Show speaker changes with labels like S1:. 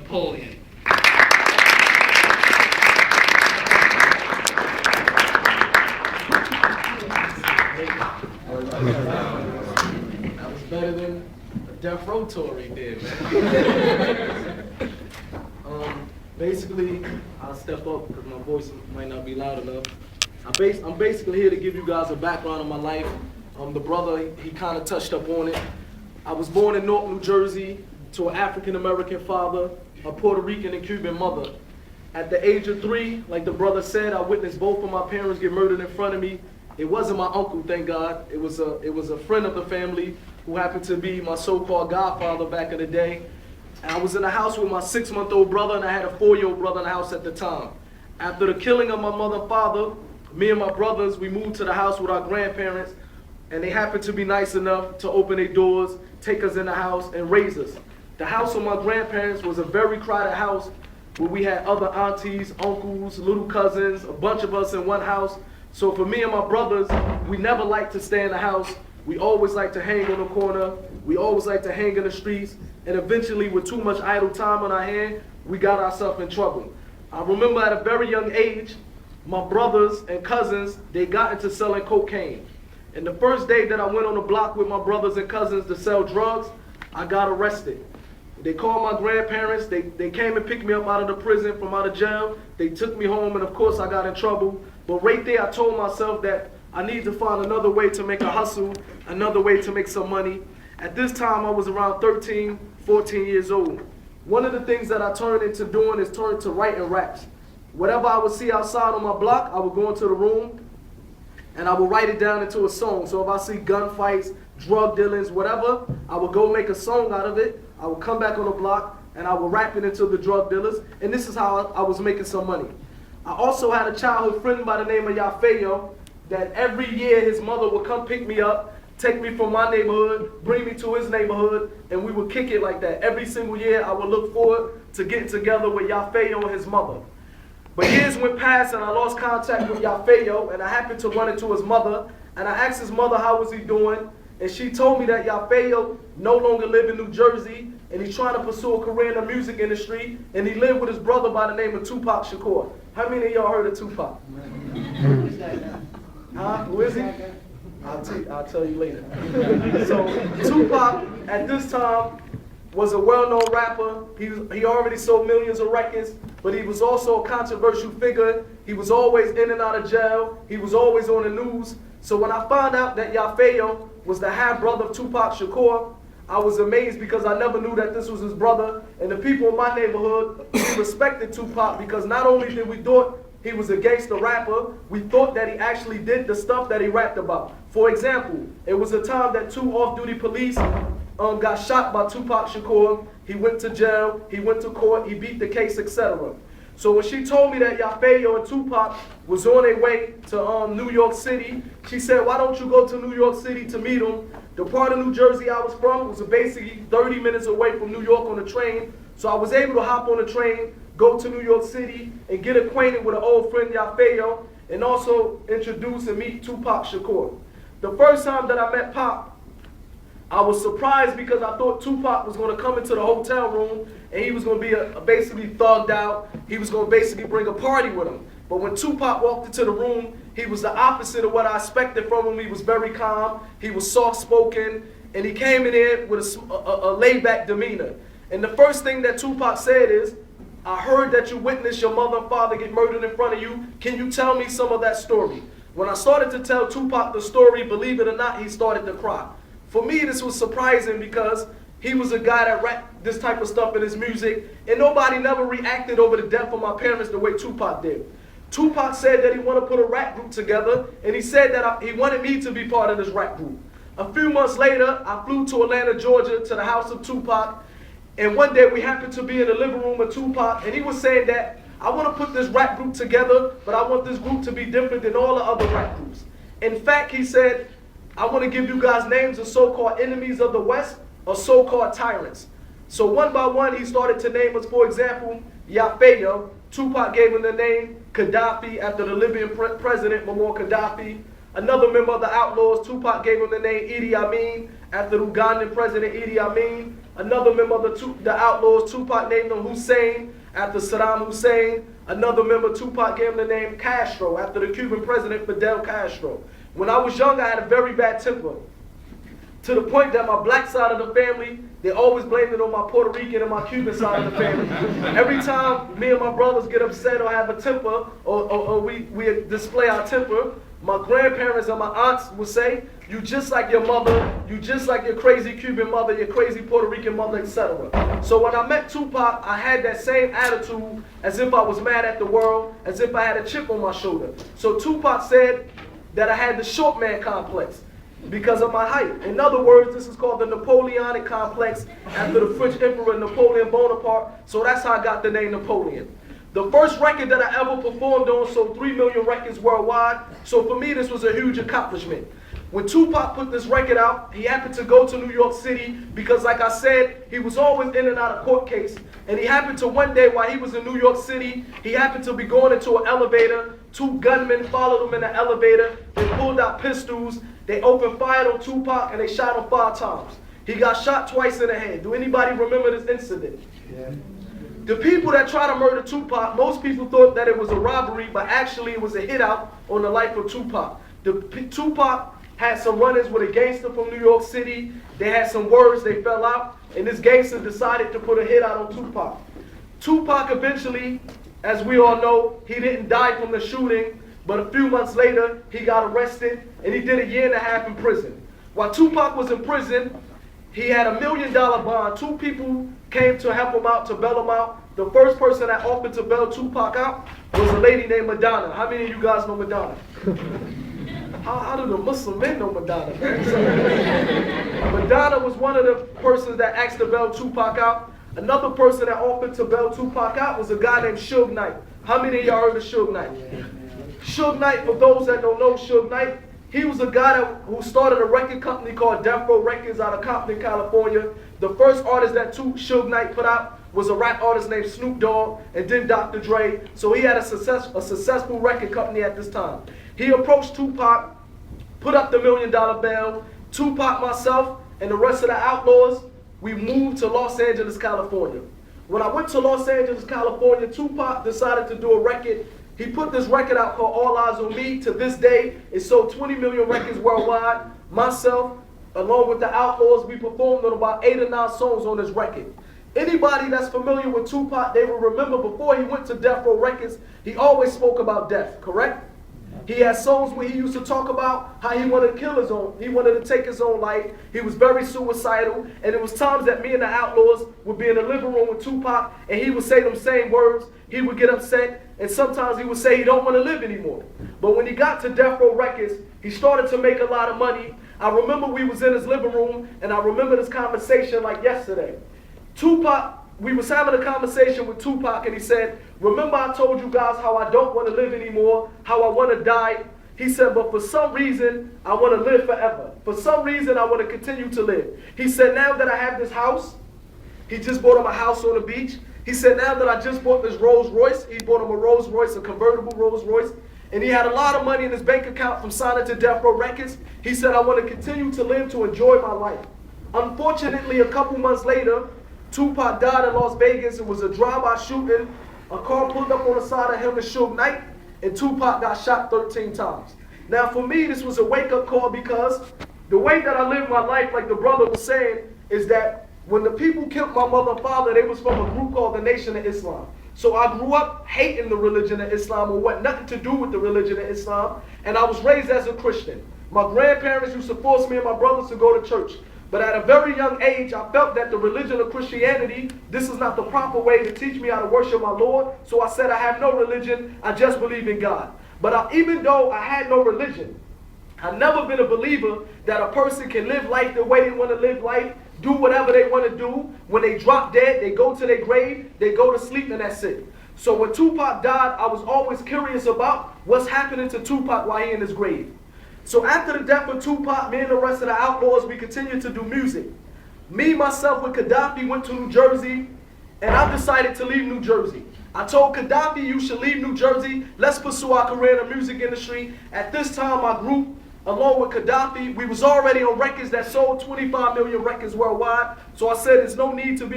S1: Napoleon.
S2: That was better than a Death Row tour right there, man. Basically, I'll step up because my voice might not be loud enough. I'm basically here to give you guys a background of my life. The brother, he kind of touched up on it. I was born in Newark, New Jersey, to an African-American father, a Puerto Rican and Cuban mother. At the age of 3, like the brother said, I witnessed both of my parents get murdered in front of me. It wasn't my uncle, thank God. It was a friend of the family who happened to be my so-called godfather back in the day. And I was in the house with my 6-month-old brother, and I had a 4-year-old brother in the house at the time. After the killing of my mother and father, me and my brothers, we moved to the house with our grandparents, and they happened to be nice enough to open their doors, take us in the house, and raise us. The house of my grandparents was a very crowded house where we had other aunties, uncles, little cousins, a bunch of us in one house. So for me and my brothers, we never liked to stay in the house. We always liked to hang on the corner. We always liked to hang in the streets. And eventually, with too much idle time on our hand, we got ourselves in trouble. I remember at a very young age, my brothers and cousins, they got into selling cocaine. And the first day that I went on the block with my brothers and cousins to sell drugs, I got arrested. They called my grandparents. They came and picked me up out of the prison, from out of jail. They took me home, and of course I got in trouble. But right there, I told myself that I need to find another way to make a hustle, another way to make some money. At this time, I was around 13, 14 years old. One of the things that I turned into doing is turn to writing raps. Whatever I would see outside on my block, I would go into the room and I would write it down into a song. So if I see gunfights, drug dealings, whatever, I would go make a song out of it. I would come back on the block and I would rap it into the drug dealers. And this is how I was making some money. I also had a childhood friend by the name of Yafeyo that every year his mother would come pick me up, take me from my neighborhood, bring me to his neighborhood, and we would kick it like that. Every single year, I would look forward to getting together with Yafeyo and his mother. But years went past, and I lost contact with Yafeyo, and I happened to run into his mother, and I asked his mother how was he doing, and she told me that Yafeyo no longer lived in New Jersey, and he's trying to pursue a career in the music industry, and he lived with his brother by the name of Tupac Shakur. How many of y'all heard of Tupac? Huh? Who is he? I'll tell you later. So Tupac, at this time, was a well-known rapper. He already sold millions of records, but he was also a controversial figure. He was always in and out of jail. He was always on the news. So when I found out that Yafeyo was the half-brother of Tupac Shakur, I was amazed because I never knew that this was his brother. And the people in my neighborhood, we respected Tupac because not only did we thought he was a gangster rapper, we thought that he actually did the stuff that he rapped about. For example, it was a time that 2 off-duty police got shot by Tupac Shakur. He went to jail, he went to court, he beat the case, etc. So when she told me that Yafeyo and Tupac was on their way to New York City, she said, why don't you go to New York City to meet them? The part of New Jersey I was from was basically 30 minutes away from New York on the train. So I was able to hop on the train, go to New York City, and get acquainted with an old friend, Yafeyo, and also introduce and meet Tupac Shakur. The first time that I met Pop, I was surprised because I thought Tupac was going to come into the hotel room and he was going to be basically thugged out. He was going to basically bring a party with him. But when Tupac walked into the room, he was the opposite of what I expected from him. He was very calm, he was soft-spoken, and he came in here with a laid-back demeanor. And the first thing that Tupac said is, I heard that you witnessed your mother and father get murdered in front of you. Can you tell me some of that story? When I started to tell Tupac the story, believe it or not, he started to cry. For me, this was surprising because he was a guy that rapped this type of stuff in his music, and nobody never reacted over the death of my parents the way Tupac did. Tupac said that he wanted to put a rap group together, and he said that he wanted me to be part of this rap group. A few months later, I flew to Atlanta, Georgia, to the house of Tupac, and one day we happened to be in the living room of Tupac, and he was saying that I want to put this rap group together, but I want this group to be different than all the other rap groups. In fact, he said, I want to give you guys names of so-called enemies of the West or so-called tyrants. So one by one, he started to name us, for example, Yafeyo. Tupac gave him the name Gaddafi after the Libyan president, Muammar Gaddafi. Another member of the Outlawz, Tupac gave him the name Idi Amin after the Ugandan president Idi Amin. Another member of the Outlawz, Tupac named him Hussein after Saddam Hussein. Another member, Tupac gave him the name Castro after the Cuban president Fidel Castro. When I was young, I had a very bad temper, to the point that my black side of the family, they always blamed it on my Puerto Rican and my Cuban side of the family. Every time me and my brothers get upset or have a temper, or we display our temper, my grandparents and my aunts would say, "You just like your mother, you just like your crazy Cuban mother, your crazy Puerto Rican mother, etc." So when I met Tupac, I had that same attitude, as if I was mad at the world, as if I had a chip on my shoulder. So Tupac said that I had the short man complex because of my height. In other words, this is called the Napoleonic complex after the French Emperor Napoleon Bonaparte. So that's how I got the name Napoleon. The first record that I ever performed on sold 3 million records worldwide. So for me, this was a huge accomplishment. When Tupac put this record out, he happened to go to New York City because, like I said, he was always in and out of court case. And he happened to one day while he was in New York City, he happened to be going into an elevator. 2 gunmen followed him in the elevator. They pulled out pistols. They opened fire on Tupac and they shot him 5 times. He got shot twice in the head. Do anybody remember this incident? Yeah. The people that tried to murder Tupac, most people thought that it was a robbery, but actually it was a hit out on the life of Tupac. Tupac had some run-ins with a gangster from New York City. They had some words, they fell out, and this gangster decided to put a hit out on Tupac. Tupac eventually, as we all know, he didn't die from the shooting, but a few months later, he got arrested, and he did a 1.5 years in prison. While Tupac was in prison, he had $1 million bond. 2 people came to help him out, to bail him out. The first person that offered to bail Tupac out was a lady named Madonna. How many of you guys know Madonna? How do the Muslim men know Madonna, man? So, Madonna was one of the persons that asked to bail Tupac out. Another person that offered to bail Tupac out was a guy named Suge Knight. How many of y'all heard of Suge Knight? Suge Knight, for those that don't know Suge Knight, he was a guy who started a record company called Death Row Records out of Compton, California. The first artist that Suge Knight put out was a rap artist named Snoop Dogg, and then Dr. Dre. So he had a successful record company at this time. He approached Tupac, put up the $1 million bail. Tupac, myself, and the rest of the Outlawz, we moved to Los Angeles, California. When I went to Los Angeles, California, Tupac decided to do a record. He put this record out called All Eyes on Me. To this day, it sold 20 million records worldwide. Myself, along with the Outlawz, we performed on about 8 or 9 songs on this record. Anybody that's familiar with Tupac, they will remember before he went to Death Row Records, he always spoke about death, correct? He had songs where he used to talk about how he wanted to kill his own, he wanted to take his own life. He was very suicidal, and it was times that me and the Outlawz would be in the living room with Tupac, and he would say them same words. He would get upset, and sometimes he would say he don't want to live anymore. But when he got to Death Row Records, he started to make a lot of money. I remember we was in his living room, and I remember this conversation like yesterday. We was having a conversation with Tupac, and he said, "Remember I told you guys how I don't want to live anymore, how I want to die?" He said, "But for some reason, I want to live forever. For some reason, I want to continue to live." He said, "Now that I have this house," he just bought him a house on the beach. He said, "Now that I just bought this Rolls Royce," he bought him a Rolls Royce, a convertible Rolls Royce, and he had a lot of money in his bank account from signing to Death Row Records. He said, "I want to continue to live, to enjoy my life." Unfortunately, a couple months later, Tupac died in Las Vegas. It was a drive-by shooting. A car pulled up on the side of him and Suge Knight, and Tupac got shot 13 times. Now for me, this was a wake-up call, because the way that I lived my life, like the brother was saying, is that when the people killed my mother and father, they was from a group called the Nation of Islam. So I grew up hating the religion of Islam, or what nothing to do with the religion of Islam, and I was raised as a Christian. My grandparents used to force me and my brothers to go to church. But at a very young age, I felt that the religion of Christianity, this is not the proper way to teach me how to worship my Lord. So I said, I have no religion, I just believe in God. But even though I had no religion, I've never been a believer that a person can live life the way they want to live life, do whatever they want to do. When they drop dead, they go to their grave, they go to sleep, and that's it. So when Tupac died, I was always curious about what's happening to Tupac while he in his grave. So after the death of Tupac, me and the rest of the Outlawz, we continued to do music. Me, myself, with Gaddafi went to New Jersey, and I decided to leave New Jersey. I told Gaddafi, "You should leave New Jersey. Let's pursue our career in the music industry." At this time, my group, along with Gaddafi. We was already on records that sold 25 million records worldwide. So I said there's no need to be in